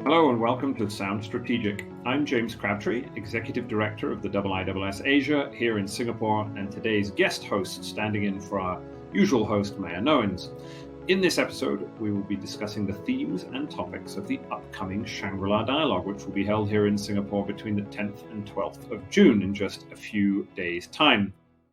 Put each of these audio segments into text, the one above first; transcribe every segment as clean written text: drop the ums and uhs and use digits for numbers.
Hello and welcome to Sound Strategic. I'm James Crabtree, Executive Director of the IISS-Asia here in Singapore, and today's guest host standing in for our usual host, Meia Nouwens. In this episode, we will be discussing the themes and topics of the upcoming Shangri-La Dialogue, which will be held here in Singapore between the 10th and 12th of June in just a few days' time.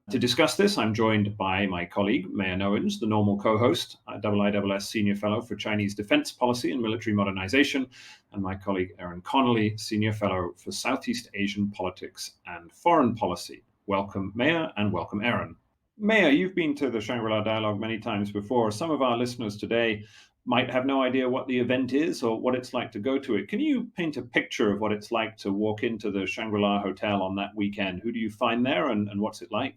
To discuss this, I'm joined by my colleague, Meia Nouwens, the normal co-host, IISS Senior Fellow for Chinese Defense Policy and Military Modernization, and my colleague, Aaron Connelly, Senior Fellow for Southeast Asian Politics and Foreign Policy. Welcome, Meia, and welcome, Aaron. Meia, you've been to the Shangri-La Dialogue many times before. Some of our listeners today might have no idea what the event is or what it's like to go to it. Can you paint a picture of what it's like to walk into the Shangri-La Hotel on that weekend? Who do you find there and what's it like?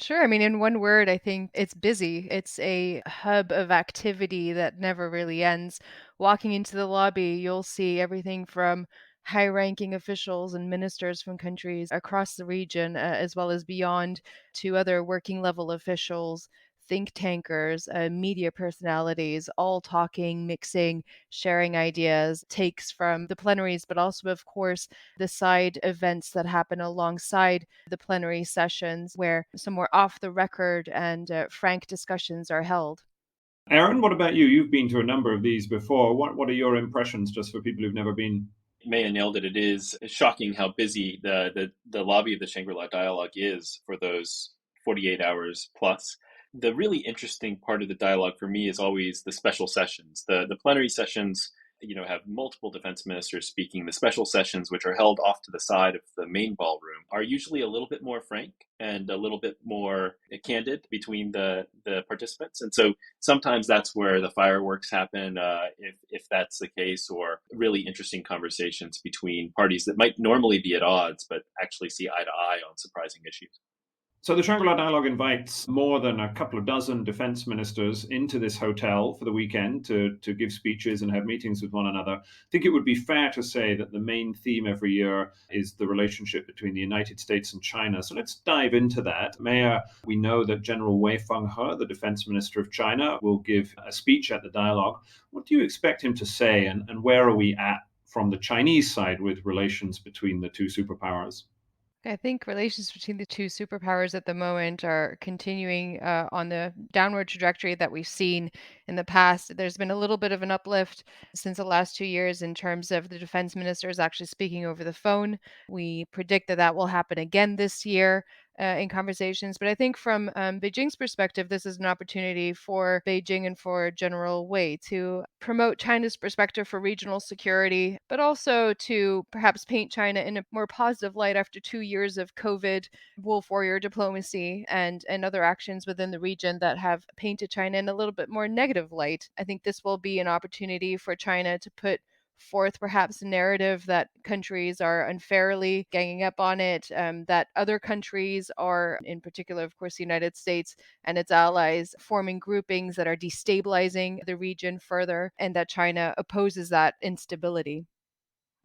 Sure. I mean, in one word, I think it's busy. It's a hub of activity that never really ends. Walking into the lobby, you'll see everything from high ranking officials and ministers from countries across the region, as well as beyond, to other working level officials, think tankers, media personalities, all talking, mixing, sharing ideas, takes from the plenaries, but also, of course, the side events that happen alongside the plenary sessions where some more off the record and frank discussions are held. Aaron, what about you? You've been to a number of these before. What are your impressions, just for people who've never been? Meia nailed it. It is shocking how busy the lobby of the Shangri-La Dialogue is for those 48 hours plus. The really interesting part of the dialogue for me is always the special sessions. The plenary sessions, have multiple defense ministers speaking. The special sessions, which are held off to the side of the main ballroom, are usually a little bit more frank and a little bit more candid between the participants. And so sometimes that's where the fireworks happen, if that's the case, or really interesting conversations between parties that might normally be at odds, but actually see eye to eye on surprising issues. So the Shangri-La Dialogue invites more than a couple of dozen defense ministers into this hotel for the weekend to give speeches and have meetings with one another. I think it would be fair to say that the main theme every year is the relationship between the United States and China. So let's dive into that. Meia, we know that General Wei Fenghe, the defense minister of China, will give a speech at the dialogue. What do you expect him to say, and where are we at from the Chinese side with relations between the two superpowers? I think relations between the two superpowers at the moment are continuing on the downward trajectory that we've seen in the past. There's been a little bit of an uplift since the last 2 years in terms of the defense ministers actually speaking over the phone. We predict that that will happen again this year. In conversations. But I think from Beijing's perspective, this is an opportunity for Beijing and for General Wei to promote China's perspective for regional security, but also to perhaps paint China in a more positive light after 2 years of COVID, wolf warrior diplomacy, and other actions within the region that have painted China in a little bit more negative light. I think this will be an opportunity for China to put forth perhaps a narrative that countries are unfairly ganging up on it, that other countries are, in particular, of course, the United States and its allies, forming groupings that are destabilizing the region further, and that China opposes that instability.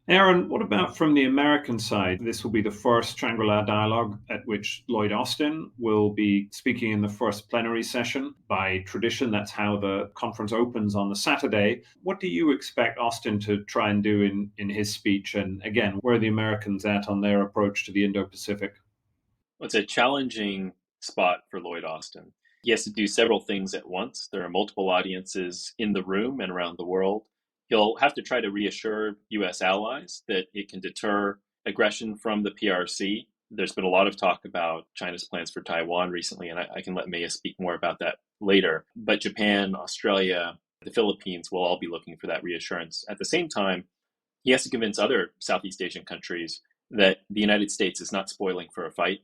Aaron, what about from the American side? This will be the first Shangri-La Dialogue at which Lloyd Austin will be speaking in the first plenary session. By tradition, that's how the conference opens on the Saturday. What do you expect Austin to try and do in his speech? And again, where are the Americans at on their approach to the Indo-Pacific? Well, it's a challenging spot for Lloyd Austin. He has to do several things at once. There are multiple audiences in the room and around the world. He'll have to try to reassure U.S. allies that it can deter aggression from the PRC. There's been a lot of talk about China's plans for Taiwan recently, and I can let Meia speak more about that later. But Japan, Australia, the Philippines will all be looking for that reassurance. At the same time, he has to convince other Southeast Asian countries that the United States is not spoiling for a fight,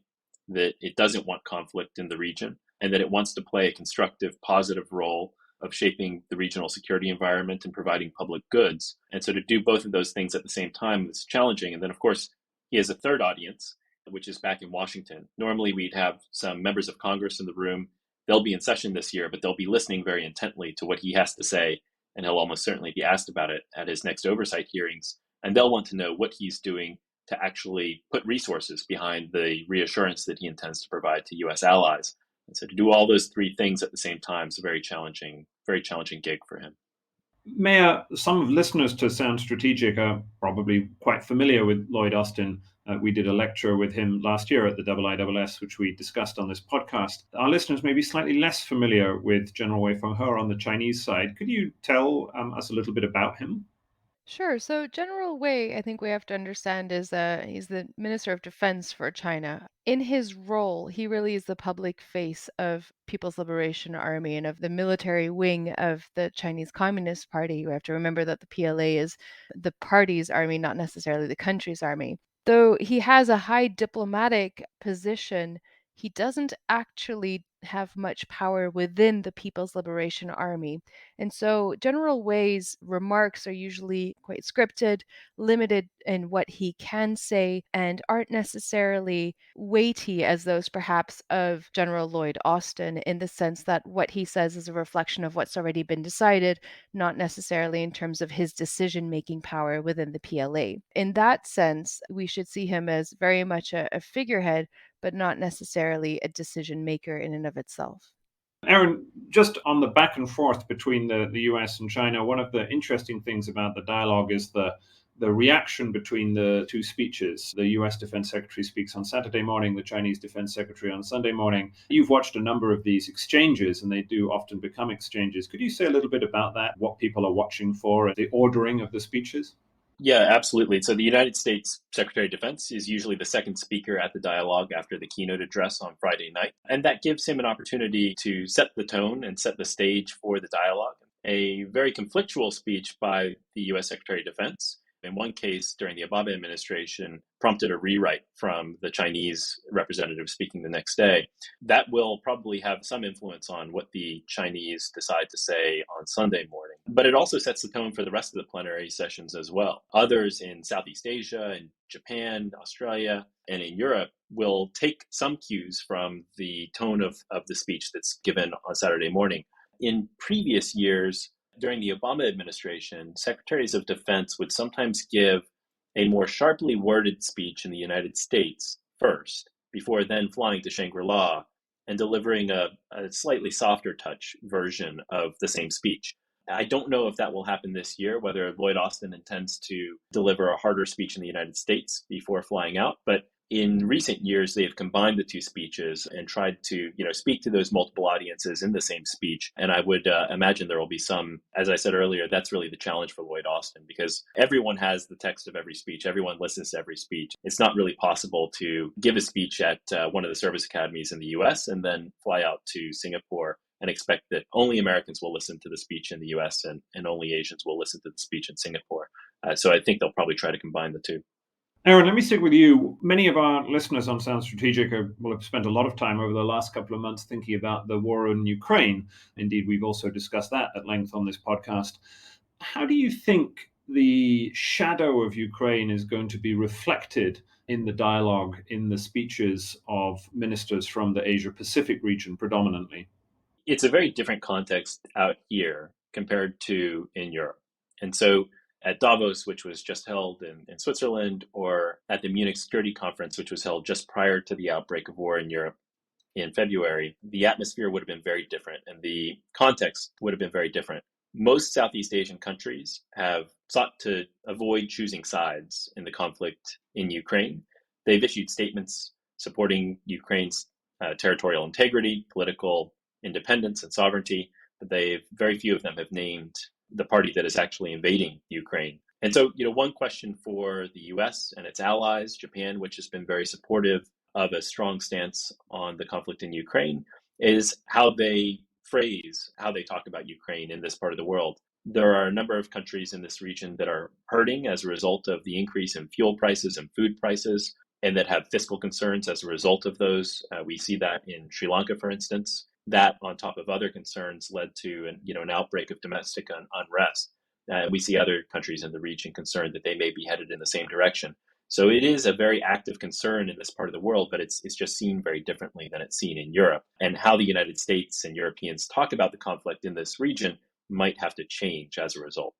that it doesn't want conflict in the region, and that it wants to play a constructive, positive role of shaping the regional security environment and providing public goods. And so to do both of those things at the same time is challenging. And then, of course, he has a third audience, which is back in Washington. Normally, we'd have some members of Congress in the room. They'll be in session this year, but they'll be listening very intently to what he has to say, and he'll almost certainly be asked about it at his next oversight hearings. And they'll want to know what he's doing to actually put resources behind the reassurance that he intends to provide to U.S. allies. And so to do all those three things at the same time is a very challenging gig for him. Meia, some listeners to Sound Strategic are probably quite familiar with Lloyd Austin. We did a lecture with him last year at the IISS, which we discussed on this podcast. Our listeners may be slightly less familiar with General Wei Fenghe on the Chinese side. Could you tell us a little bit about him? Sure. So General Wei, I think we have to understand is he's the Minister of Defense for China. In his role, he really is the public face of People's Liberation Army and of the military wing of the Chinese Communist Party. We have to remember that the PLA is the party's army, not necessarily the country's army. Though he has a high diplomatic position, he doesn't actually have much power within the People's Liberation Army. And so General Wei's remarks are usually quite scripted, limited in what he can say, and aren't necessarily weighty as those perhaps of General Lloyd Austin, in the sense that what he says is a reflection of what's already been decided, not necessarily in terms of his decision-making power within the PLA. In that sense, we should see him as very much a figurehead, but not necessarily a decision maker in and of itself. Aaron, just on the back and forth between the US and China, one of the interesting things about the dialogue is the reaction between the two speeches. The US Defense Secretary speaks on Saturday morning, the Chinese Defense Secretary on Sunday morning. You've watched a number of these exchanges, and they do often become exchanges. Could you say a little bit about that, what people are watching for, the ordering of the speeches? Yeah, absolutely. So the United States Secretary of Defense is usually the second speaker at the dialogue after the keynote address on Friday night. And that gives him an opportunity to set the tone and set the stage for the dialogue. A very conflictual speech by the U.S. Secretary of Defense, in one case during the Obama administration, prompted a rewrite from the Chinese representative speaking the next day. That will probably have some influence on what the Chinese decide to say on Sunday morning. But it also sets the tone for the rest of the plenary sessions as well. Others in Southeast Asia, in Japan, Australia, and in Europe will take some cues from the tone of the speech that's given on Saturday morning. In previous years, during the Obama administration, secretaries of defense would sometimes give a more sharply worded speech in the United States first, before then flying to Shangri-La and delivering a slightly softer touch version of the same speech. I don't know if that will happen this year, whether Lloyd Austin intends to deliver a harder speech in the United States before flying out, but in recent years, they've combined the two speeches and tried to, speak to those multiple audiences in the same speech. And I would imagine there will be some, as I said earlier, that's really the challenge for Lloyd Austin, because everyone has the text of every speech. Everyone listens to every speech. It's not really possible to give a speech at one of the service academies in the US and then fly out to Singapore and expect that only Americans will listen to the speech in the US and only Asians will listen to the speech in Singapore. So I think they'll probably try to combine the two. Aaron, let me stick with you. Many of our listeners on Sound Strategic will have spent a lot of time over the last couple of months thinking about the war in Ukraine. Indeed, we've also discussed that at length on this podcast. How do you think the shadow of Ukraine is going to be reflected in the dialogue, in the speeches of ministers from the Asia-Pacific region predominantly? It's a very different context out here compared to in Europe. And so at Davos, which was just held in Switzerland, or at the Munich Security Conference, which was held just prior to the outbreak of war in Europe in February, the atmosphere would have been very different and the context would have been very different. Most Southeast Asian countries have sought to avoid choosing sides in the conflict in Ukraine. They've issued statements supporting Ukraine's territorial integrity, political independence, and sovereignty, but very few of them have named the party that is actually invading Ukraine. And so, one question for the US and its allies, Japan, which has been very supportive of a strong stance on the conflict in Ukraine, is how they talk about Ukraine in this part of the world. There are a number of countries in this region that are hurting as a result of the increase in fuel prices and food prices, and that have fiscal concerns as a result of those. We see that in Sri Lanka, for instance. That, on top of other concerns, led to an outbreak of domestic unrest. We see other countries in the region concerned that they may be headed in the same direction. So it is a very active concern in this part of the world, but it's just seen very differently than it's seen in Europe. And how the United States and Europeans talk about the conflict in this region might have to change as a result.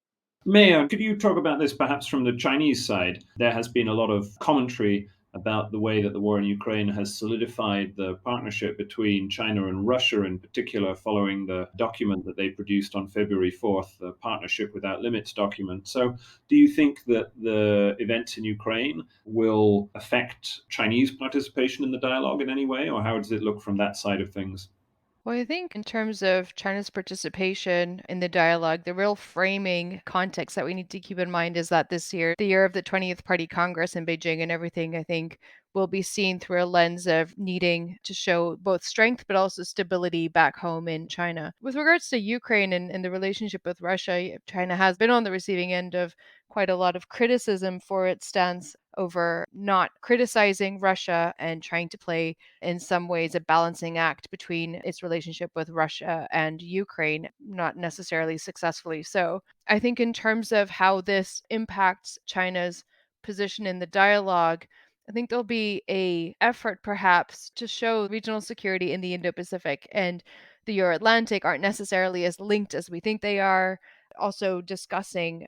Meia, could you talk about this perhaps from the Chinese side? There has been a lot of commentary about the way that the war in Ukraine has solidified the partnership between China and Russia, in particular, following the document that they produced on February 4th, the Partnership Without Limits document. So, do you think that the events in Ukraine will affect Chinese participation in the dialogue in any way, or how does it look from that side of things? Well, I think in terms of China's participation in the dialogue, the real framing context that we need to keep in mind is that this year, the year of the 20th Party Congress in Beijing and everything, I think, will be seen through a lens of needing to show both strength but also stability back home in China. With regards to Ukraine and the relationship with Russia, China has been on the receiving end of quite a lot of criticism for its stance over not criticizing Russia and trying to play in some ways a balancing act between its relationship with Russia and Ukraine, not necessarily successfully so. I think in terms of how this impacts China's position in the dialogue, I think there'll be a effort perhaps to show regional security in the Indo-Pacific and the Euro-Atlantic aren't necessarily as linked as we think they are. Also discussing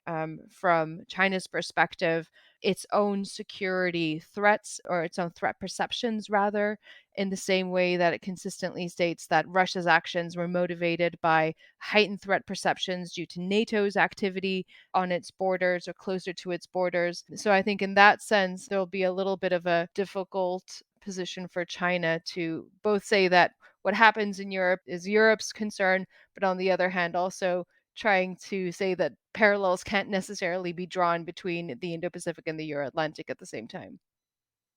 from China's perspective its own security threats or its own threat perceptions rather, in the same way that it consistently states that Russia's actions were motivated by heightened threat perceptions due to NATO's activity on its borders or closer to its borders. So I think in that sense, there'll be a little bit of a difficult position for China to both say that what happens in Europe is Europe's concern, but on the other hand, also trying to say that parallels can't necessarily be drawn between the Indo-Pacific and the Euro-Atlantic at the same time.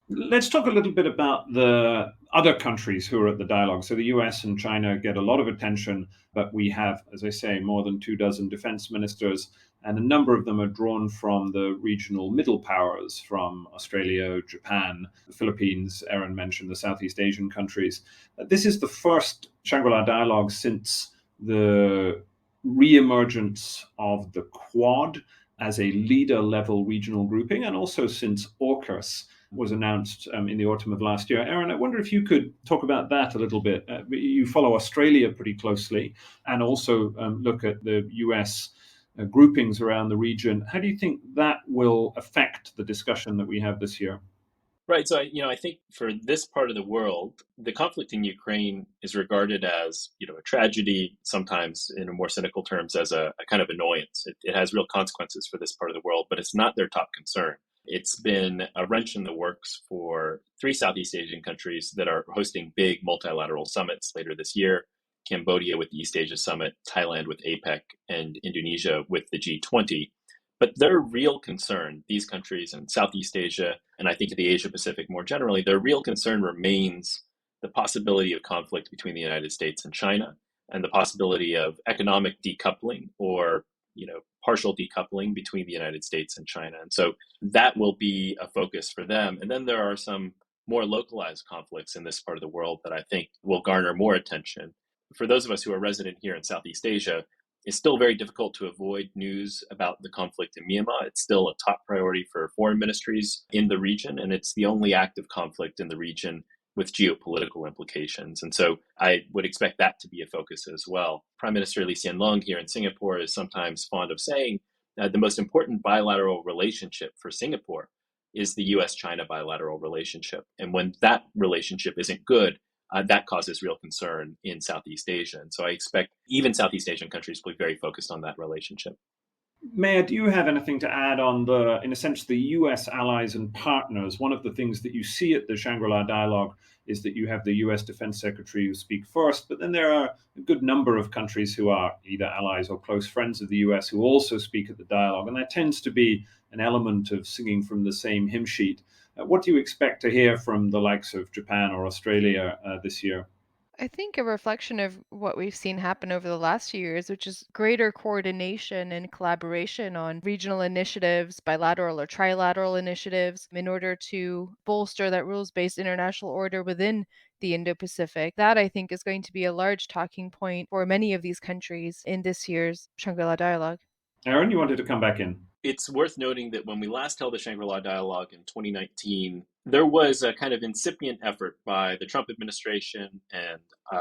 Let's talk a little bit about the other countries who are at the dialogue. So the US and China get a lot of attention, but we have, as I say, more than 24 defense ministers, and a number of them are drawn from the regional middle powers, from Australia, Japan, the Philippines. Aaron mentioned the Southeast Asian countries. This is the first Shangri-La dialogue since the re-emergence of the Quad as a leader-level regional grouping, and also since AUKUS was announced in the autumn of last year. Aaron, I wonder if you could talk about that a little bit. You follow Australia pretty closely and also look at the US groupings around the region. How do you think that will affect the discussion that we have this year? Right. So, I think for this part of the world, the conflict in Ukraine is regarded as, a tragedy, sometimes in a more cynical terms, as a kind of annoyance. It has real consequences for this part of the world, but it's not their top concern. It's been a wrench in the works for 3 Southeast Asian countries that are hosting big multilateral summits later this year: Cambodia with the East Asia Summit, Thailand with APEC, and Indonesia with the G20. But their real concern, these countries in Southeast Asia, and I think the Asia Pacific more generally, their real concern remains the possibility of conflict between the United States and China, and the possibility of economic decoupling or partial decoupling between the United States and China. And so that will be a focus for them. And then there are some more localized conflicts in this part of the world that I think will garner more attention. For those of us who are resident here in Southeast Asia, it's still very difficult to avoid news about the conflict in Myanmar. It's still a top priority for foreign ministries in the region, and it's the only active conflict in the region with geopolitical implications. And so I would expect that to be a focus as well. Prime Minister Lee Hsien Loong here in Singapore is sometimes fond of saying the most important bilateral relationship for Singapore is the US-China bilateral relationship. And when that relationship isn't good, that causes real concern in Southeast Asia. And so I expect even Southeast Asian countries will be very focused on that relationship. Meia, do you have anything to add on in a sense, the US allies and partners? One of the things that you see at the Shangri-La Dialogue is that you have the US Defense Secretary who speak first, but then there are a good number of countries who are either allies or close friends of the US who also speak at the dialogue. And there tends to be an element of singing from the same hymn sheet. What do you expect to hear from the likes of Japan or Australia this year? I think a reflection of what we've seen happen over the last few years, which is greater coordination and collaboration on regional initiatives, bilateral or trilateral initiatives, in order to bolster that rules-based international order within the Indo-Pacific. That, I think, is going to be a large talking point for many of these countries in this year's Shangri-La Dialogue. Aaron, you wanted to come back in. It's worth noting that when we last held the Shangri-La Dialogue in 2019, there was a kind of incipient effort by the Trump administration and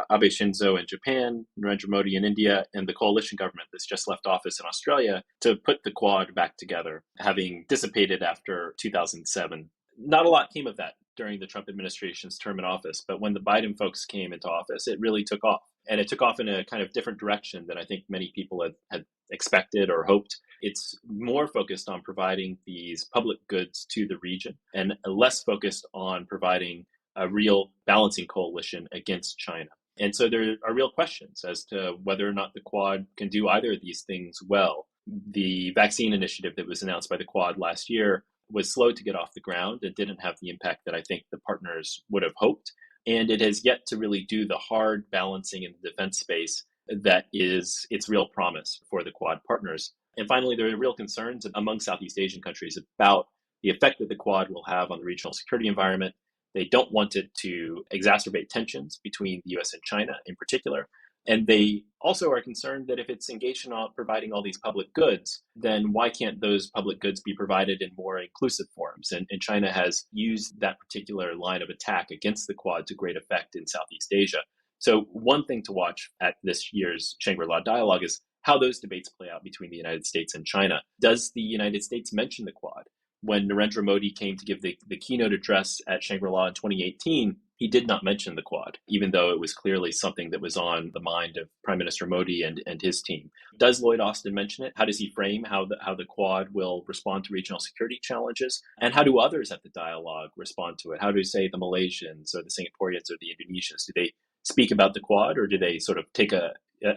Abe Shinzo in Japan, Narendra Modi in India, and the coalition government that's just left office in Australia to put the Quad back together, having dissipated after 2007. Not a lot came of that during the Trump administration's term in office, but when the Biden folks came into office, it really took off. And it took off in a kind of different direction than I think many people had expected or hoped. It's more focused on providing these public goods to the region and less focused on providing a real balancing coalition against China. And so there are real questions as to whether or not the Quad can do either of these things well. The vaccine initiative that was announced by the Quad last year was slow to get off the ground and didn't have the impact that I think the partners would have hoped. And it has yet to really do the hard balancing in the defense space that is its real promise for the Quad partners. And finally, there are real concerns among Southeast Asian countries about the effect that the Quad will have on the regional security environment. They don't want it to exacerbate tensions between the US and China in particular. And they also are concerned that if it's engaged in providing all these public goods, then why can't those public goods be provided in more inclusive forms? And China has used that particular line of attack against the Quad to great effect in Southeast Asia. So one thing to watch at this year's Shangri-La Dialogue is how those debates play out between the United States and China. Does the United States mention the Quad? When Narendra Modi came to give the keynote address at Shangri-La in 2018, he did not mention the Quad, even though it was clearly something that was on the mind of Prime Minister Modi and his team. Does Lloyd Austin mention it? How does he frame how the Quad will respond to regional security challenges? And how do others at the dialogue respond to it? How do, say, the Malaysians or the Singaporeans or the Indonesians? Do they speak about the Quad, or do they sort of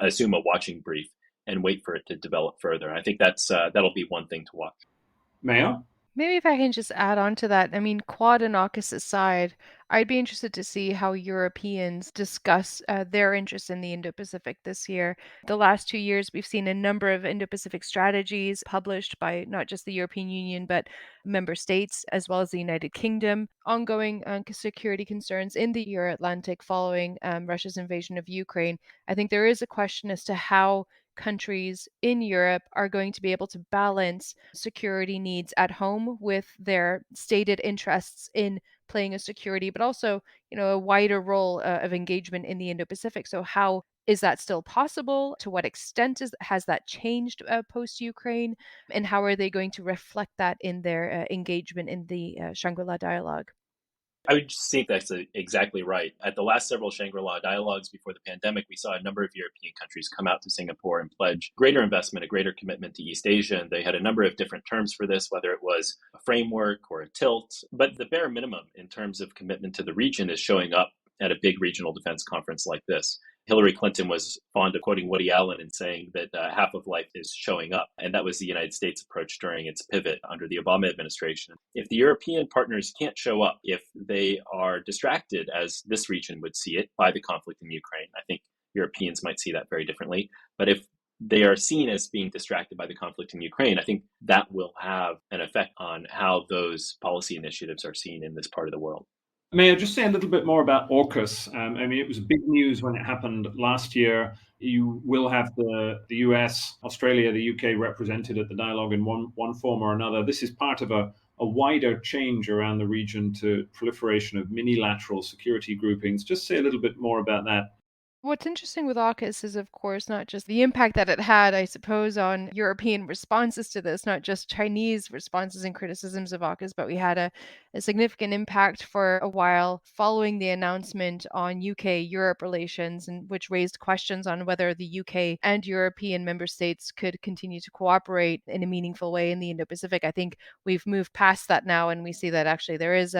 assume a watching brief and wait for it to develop further? I think that'll be one thing to watch. Meia? Maybe if I can just add on to that, I mean, Quad and AUKUS aside, I'd be interested to see how Europeans discuss their interests in the Indo-Pacific this year. The last 2 years, we've seen a number of Indo-Pacific strategies published by not just the European Union, but member states, as well as the United Kingdom. Ongoing security concerns in the Euro-Atlantic following Russia's invasion of Ukraine. I think there is a question as to how countries in Europe are going to be able to balance security needs at home with their stated interests in playing a security, but also, a wider role of engagement in the Indo-Pacific. So how is that still possible? To what extent has that changed post-Ukraine? And how are they going to reflect that in their engagement in the Shangri-La Dialogue? I would just think that's exactly right. At the last several Shangri-La dialogues before the pandemic, we saw a number of European countries come out to Singapore and pledge greater investment, a greater commitment to East Asia. And they had a number of different terms for this, whether it was a framework or a tilt. But the bare minimum in terms of commitment to the region is showing up at a big regional defense conference like this. Hillary Clinton was fond of quoting Woody Allen and saying that half of life is showing up. And that was the United States approach during its pivot under the Obama administration. If the European partners can't show up, if they are distracted, as this region would see it, by the conflict in Ukraine, I think Europeans might see that very differently. But if they are seen as being distracted by the conflict in Ukraine, I think that will have an effect on how those policy initiatives are seen in this part of the world. May I just say a little bit more about AUKUS? It was big news when it happened last year. You will have the US, Australia, the UK represented at the dialogue in one form or another. This is part of a wider change around the region to proliferation of minilateral security groupings. Just say a little bit more about that. What's interesting with AUKUS is, of course, not just the impact that it had, I suppose, on European responses to this, not just Chinese responses and criticisms of AUKUS, but we had a significant impact for a while following the announcement on UK-Europe relations, and which raised questions on whether the UK and European member states could continue to cooperate in a meaningful way in the Indo-Pacific. I think we've moved past that now, and we see that actually there is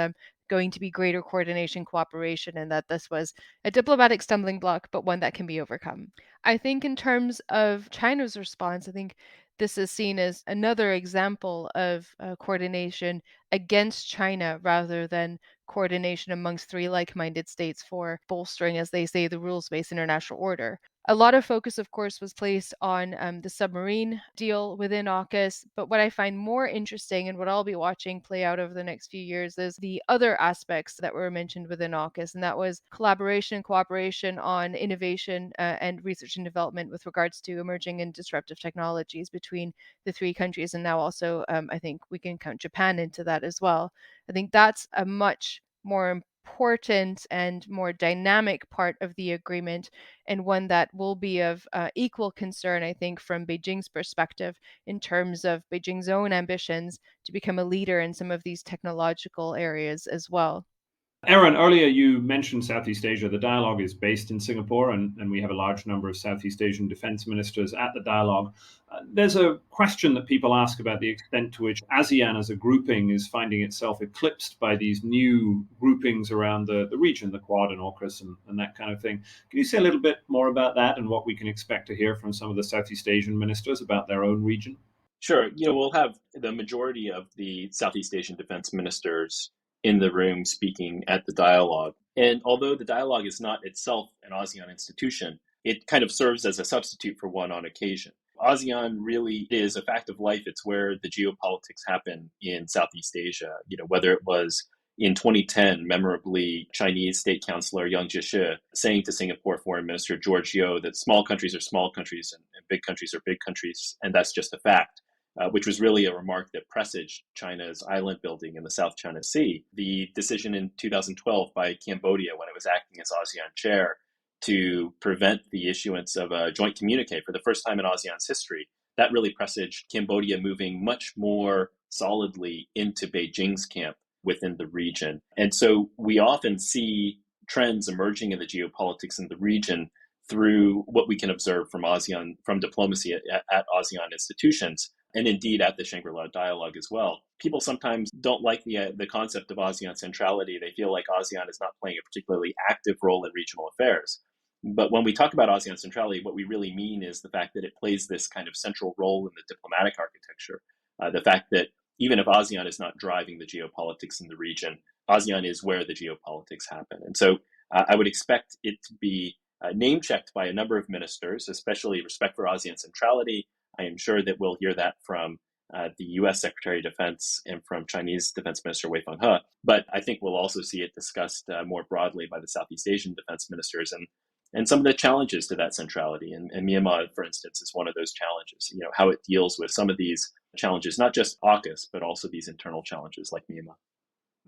going to be greater coordination, cooperation, and that this was a diplomatic stumbling block, but one that can be overcome. I think in terms of China's response, I think this is seen as another example of coordination against China rather than coordination amongst three like-minded states for bolstering, as they say, the rules-based international order. A lot of focus, of course, was placed on the submarine deal within AUKUS. But what I find more interesting and what I'll be watching play out over the next few years is the other aspects that were mentioned within AUKUS. And that was collaboration and cooperation on innovation and research and development with regards to emerging and disruptive technologies between the three countries. And now also, I think we can count Japan into that as well. I think that's a much more important and more dynamic part of the agreement, and one that will be of equal concern, I think, from Beijing's perspective in terms of Beijing's own ambitions to become a leader in some of these technological areas as well. Aaron, earlier you mentioned Southeast Asia. The dialogue is based in Singapore, and we have a large number of Southeast Asian defense ministers at the dialogue. There's a question that people ask about the extent to which ASEAN as a grouping is finding itself eclipsed by these new groupings around the region, the Quad and AUKUS and that kind of thing. Can you say a little bit more about that and what we can expect to hear from some of the Southeast Asian ministers about their own region? Sure. We'll have the majority of the Southeast Asian defense ministers in the room speaking at the dialogue. And although the dialogue is not itself an ASEAN institution, it kind of serves as a substitute for one on occasion. ASEAN really is a fact of life. It's where the geopolitics happen in Southeast Asia. Whether it was in 2010, memorably, Chinese State Councilor Yang Jiechi saying to Singapore Foreign Minister George Yeo that small countries are small countries and big countries are big countries, and that's just a fact. Which was really a remark that presaged China's island building in the South China Sea. The decision in 2012 by Cambodia, when it was acting as ASEAN chair, to prevent the issuance of a joint communique for the first time in ASEAN's history, that really presaged Cambodia moving much more solidly into Beijing's camp within the region. And so we often see trends emerging in the geopolitics in the region through what we can observe from ASEAN, from diplomacy at ASEAN institutions, and indeed at the Shangri-La Dialogue as well. People sometimes don't like the concept of ASEAN centrality. They feel like ASEAN is not playing a particularly active role in regional affairs. But when we talk about ASEAN centrality, what we really mean is the fact that it plays this kind of central role in the diplomatic architecture. The fact that even if ASEAN is not driving the geopolitics in the region, ASEAN is where the geopolitics happen. And so I would expect it to be name-checked by a number of ministers, especially respect for ASEAN centrality. I am sure that we'll hear that from the U.S. Secretary of Defense and from Chinese Defense Minister Wei Fenghe. But I think we'll also see it discussed more broadly by the Southeast Asian defense ministers and some of the challenges to that centrality. And Myanmar, for instance, is one of those challenges, how it deals with some of these challenges, not just AUKUS, but also these internal challenges like Myanmar.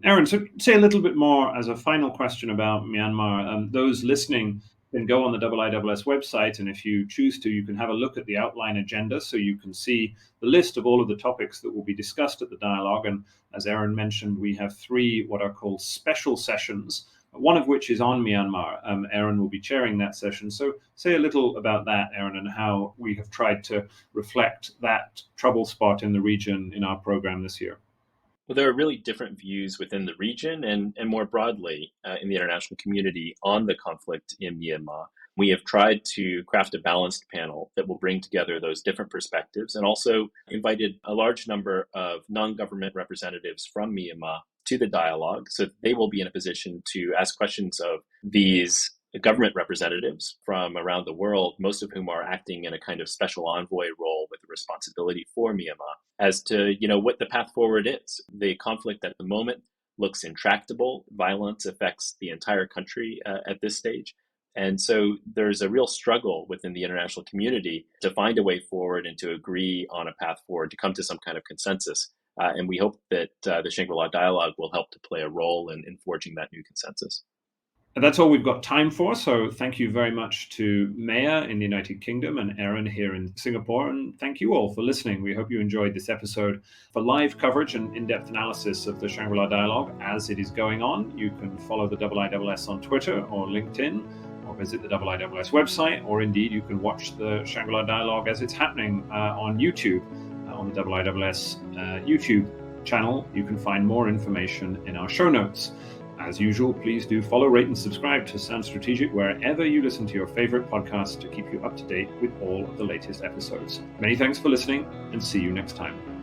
Aaron, so say a little bit more as a final question about Myanmar. Those listening can go on the IISS website, and if you choose to, you can have a look at the outline agenda so you can see the list of all of the topics that will be discussed at the dialogue. And as Aaron mentioned, we have 3 what are called special sessions, one of which is on Myanmar. Aaron will be chairing that session. So say a little about that, Aaron, and how we have tried to reflect that trouble spot in the region in our program this year. Well, there are really different views within the region and more broadly in the international community on the conflict in Myanmar. We have tried to craft a balanced panel that will bring together those different perspectives and also invited a large number of non-government representatives from Myanmar to the dialogue so that they will be in a position to ask questions of these government representatives from around the world, most of whom are acting in a kind of special envoy role with a responsibility for Myanmar, as to, what the path forward is. The conflict at the moment looks intractable. Violence affects the entire country at this stage. And so there's a real struggle within the international community to find a way forward and to agree on a path forward, to come to some kind of consensus. And we hope that the Shangri-La Dialogue will help to play a role in forging that new consensus. And that's all we've got time for. So thank you very much to Meia in the United Kingdom and Aaron here in Singapore. And thank you all for listening. We hope you enjoyed this episode. For live coverage and in-depth analysis of the Shangri-La Dialogue as it is going on, you can follow the IISS on Twitter or LinkedIn, or visit the IISS website, or indeed you can watch the Shangri-La Dialogue as it's happening on YouTube, on the IISS YouTube channel. You can find more information in our show notes. As usual, please do follow, rate, and subscribe to Sound Strategic wherever you listen to your favorite podcast to keep you up to date with all of the latest episodes. Many thanks for listening, and see you next time.